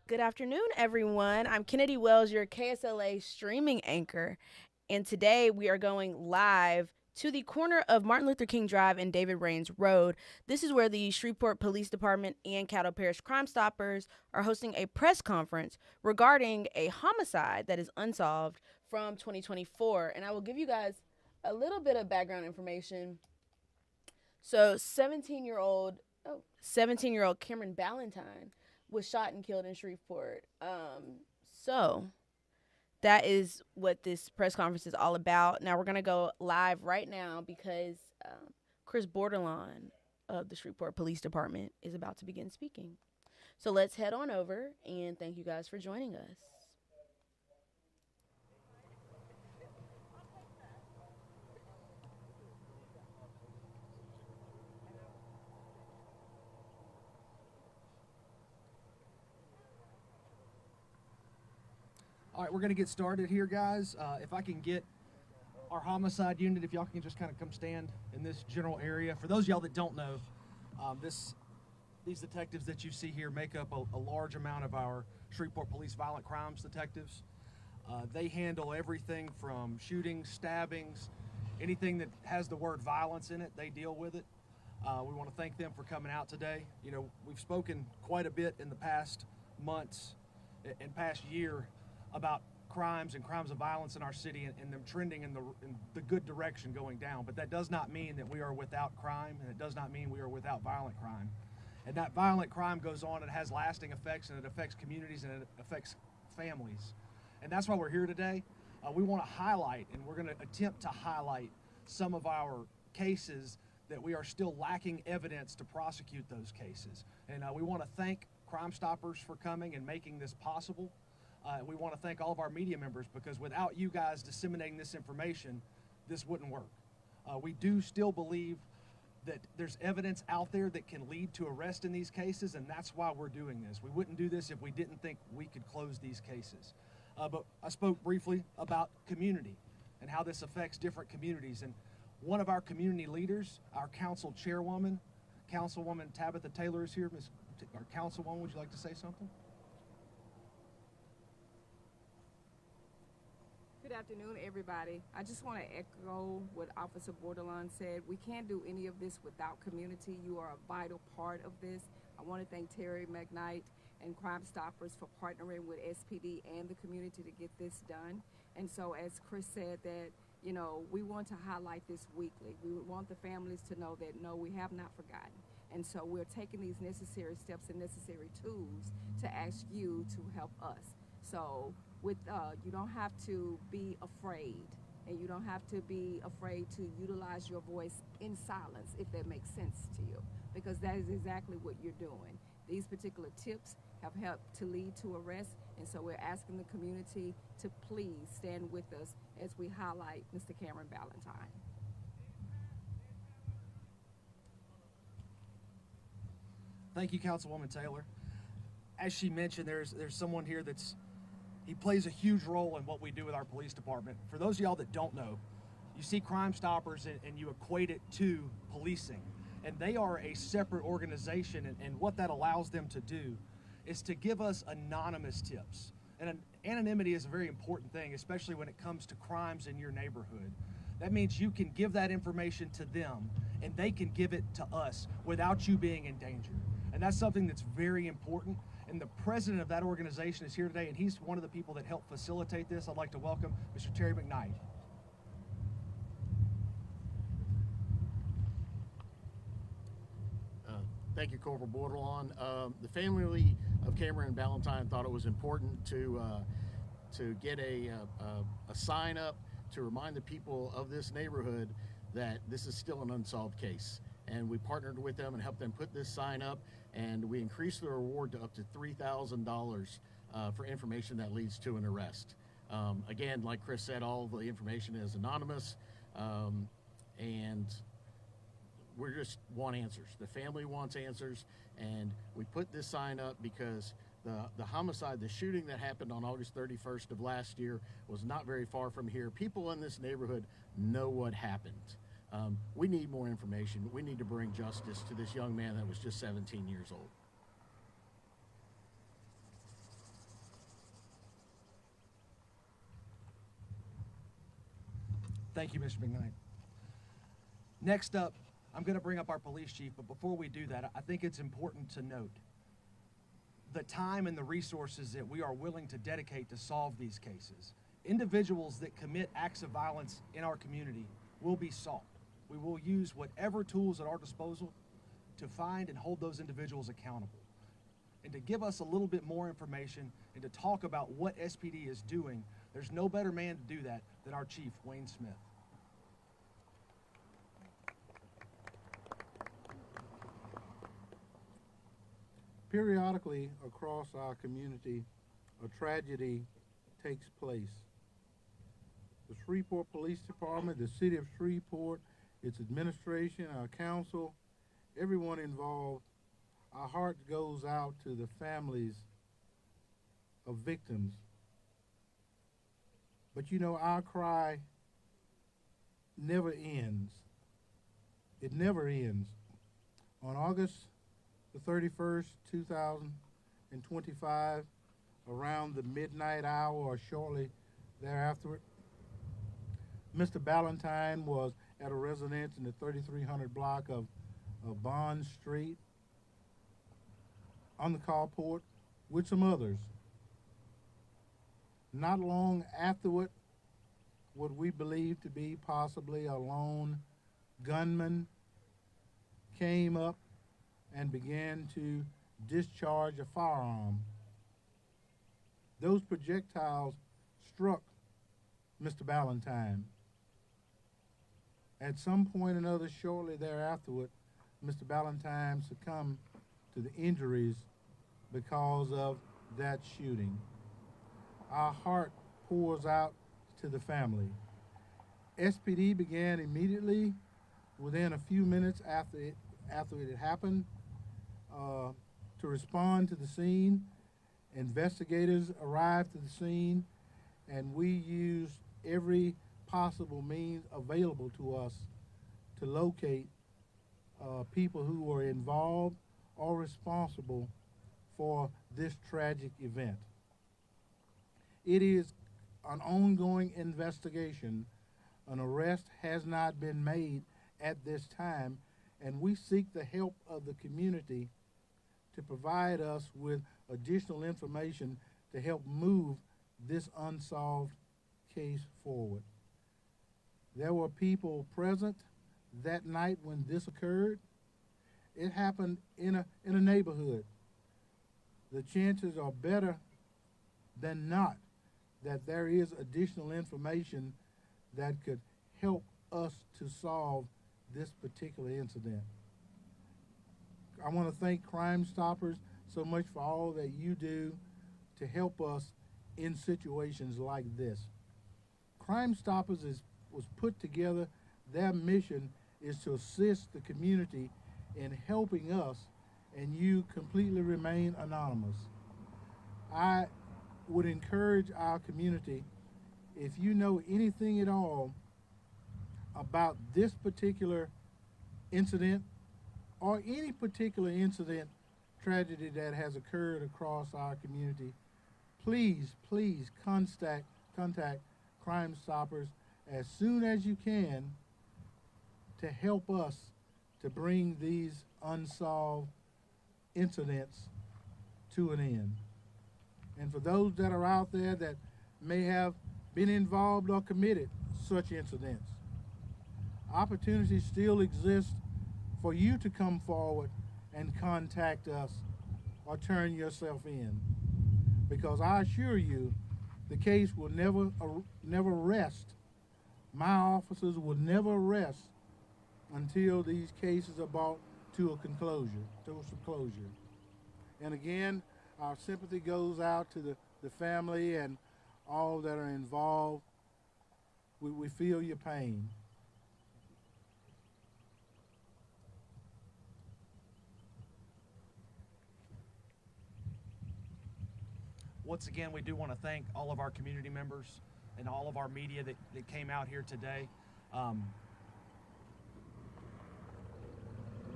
Good afternoon, everyone. I'm Kennedy Wells, your KSLA streaming anchor, and today we are going live to the corner of Martin Luther King Drive and David Rains Road. This is where the Shreveport Police Department and Caddo Parish Crime Stoppers are hosting a press conference regarding a homicide that is unsolved from 2024. And I will give you guys a little bit of background information. So, 17-year-old Cameron Balentine was shot and killed in Shreveport. So that is what this press conference is all about. Now we're gonna go live right now because Chris Borderline of the Shreveport Police Department is about to begin speaking. So let's head on over and thank you guys for joining us. All right, we're going to get started here, guys. If I can get our homicide unit, if y'all can just kind of come stand in this general area. For those of y'all that don't know, these detectives that you see here make up a large amount of our Shreveport Police violent crimes detectives. They handle everything from shootings, stabbings, anything that has the word violence in it, they deal with it. We want to thank them for coming out today. You know, we've spoken quite a bit in the past months and past year about crimes and crimes of violence in our city and them trending in the good direction going down. But that does not mean that we are without crime, and it does not mean we are without violent crime. And that violent crime goes on and has lasting effects, and it affects communities and it affects families. And that's why we're here today. We want to highlight, and we're going to attempt to highlight some of our cases that we are still lacking evidence to prosecute those cases. And we want to thank Crime Stoppers for coming and making this possible. We want to thank all of our media members, because without you guys disseminating this information, this wouldn't work. We do still believe that there's evidence out there that can lead to arrest in these cases, and that's why we're doing this. We wouldn't do this if we didn't think we could close these cases. But I spoke briefly about community and how this affects different communities. And one of our community leaders, our council chairwoman, Councilwoman Tabitha Taylor, is here. Our Councilwoman, would you like to say something? Good afternoon, everybody. I just want to echo what Officer Bordelon said. We can't do any of this without community. You are a vital part of this. I want to thank Terry McKnight and Crime Stoppers for partnering with SPD and the community to get this done. And so, as Chris said, that we want to highlight this weekly. We want the families to know that no, we have not forgotten. And so we're taking these necessary steps and necessary tools to ask you to help us. So you don't have to be afraid, and you don't have to be afraid to utilize your voice in silence, if that makes sense to you, because that is exactly what you're doing. These particular tips have helped to lead to arrest, and so we're asking the community to please stand with us as we highlight Mr. Cameron Balentine. Thank you, Councilwoman Taylor. As she mentioned, there's someone here he plays a huge role in what we do with our police department. For those of y'all that don't know, you see Crime Stoppers and you equate it to policing. And they are a separate organization, and what that allows them to do is to give us anonymous tips. And anonymity is a very important thing, especially when it comes to crimes in your neighborhood. That means you can give that information to them, and they can give it to us without you being in danger. And that's something that's very important. And the president of that organization is here today, and he's one of the people that helped facilitate this. I'd like to welcome Mr. Terry McKnight. Thank you, Corporal Bordelon. The family of Cameron Balentine thought it was important to get a sign up to remind the people of this neighborhood that this is still an unsolved case. And we partnered with them and helped them put this sign up, and we increased the reward to up to $3,000 for information that leads to an arrest. Again, like Chris said, all the information is anonymous, and we just want answers. The family wants answers, and we put this sign up because the homicide, the shooting that happened on August 31st of last year was not very far from here. People in this neighborhood know what happened. We need more information. We need to bring justice to this young man that was just 17 years old. Thank you, Mr. McKnight. Next up, I'm going to bring up our police chief, but before we do that, I think it's important to note the time and the resources that we are willing to dedicate to solve these cases. Individuals that commit acts of violence in our community will be sought. We will use whatever tools at our disposal to find and hold those individuals accountable. And to give us a little bit more information and to talk about what SPD is doing, there's no better man to do that than our chief, Wayne Smith. Periodically across our community, a tragedy takes place. The Shreveport Police Department, the City of Shreveport, its administration, our council, everyone involved, our heart goes out to the families of victims. But you know, our cry never ends. It never ends. On August the 31st, 2025, around the midnight hour or shortly thereafter, Mr. Balentine was at a residence in the 3300 block of Bond Street on the carport with some others. Not long afterward, what we believe to be possibly a lone gunman came up and began to discharge a firearm. Those projectiles struck Mr. Balentine. At some point or another, shortly thereafterward, Mr. Balentine succumbed to the injuries because of that shooting. Our heart pours out to the family. SPD began immediately, within a few minutes after it had happened, to respond to the scene. Investigators arrived to the scene, and we used every possible means available to us to locate people who were involved or responsible for this tragic event. It is an ongoing investigation. An arrest has not been made at this time, and we seek the help of the community to provide us with additional information to help move this unsolved case forward. There were people present that night when this occurred. It happened in a neighborhood. The chances are better than not that there is additional information that could help us to solve this particular incident. I want to thank Crime Stoppers so much for all that you do to help us in situations like this. Crime Stoppers was put together. Their mission is to assist the community in helping us, and you completely remain anonymous. I would encourage our community, if you know anything at all about this particular incident or any particular incident, tragedy that has occurred across our community, please contact Crime Stoppers as soon as you can to help us to bring these unsolved incidents to an end. And for those that are out there that may have been involved or committed such incidents, opportunities still exist for you to come forward and contact us or turn yourself in. Because I assure you, the case will never rest. My officers will never rest until these cases are brought to some closure. And again, our sympathy goes out to the family and all that are involved. We feel your pain. Once again, we do want to thank all of our community members and all of our media that came out here today.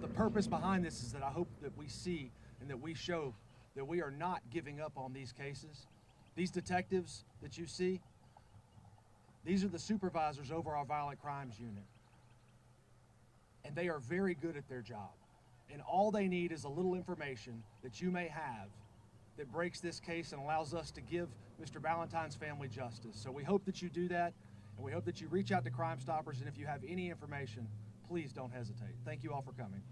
The purpose behind this is that I hope that we see and that we show that we are not giving up on these cases. These detectives that you see, These are the supervisors over our violent crimes unit. And they are very good at their job. And all they need is a little information that you may have that breaks this case and allows us to give Mr. Balentine's family justice. So we hope that you do that, and we hope that you reach out to Crime Stoppers, and if you have any information, please don't hesitate. Thank you all for coming.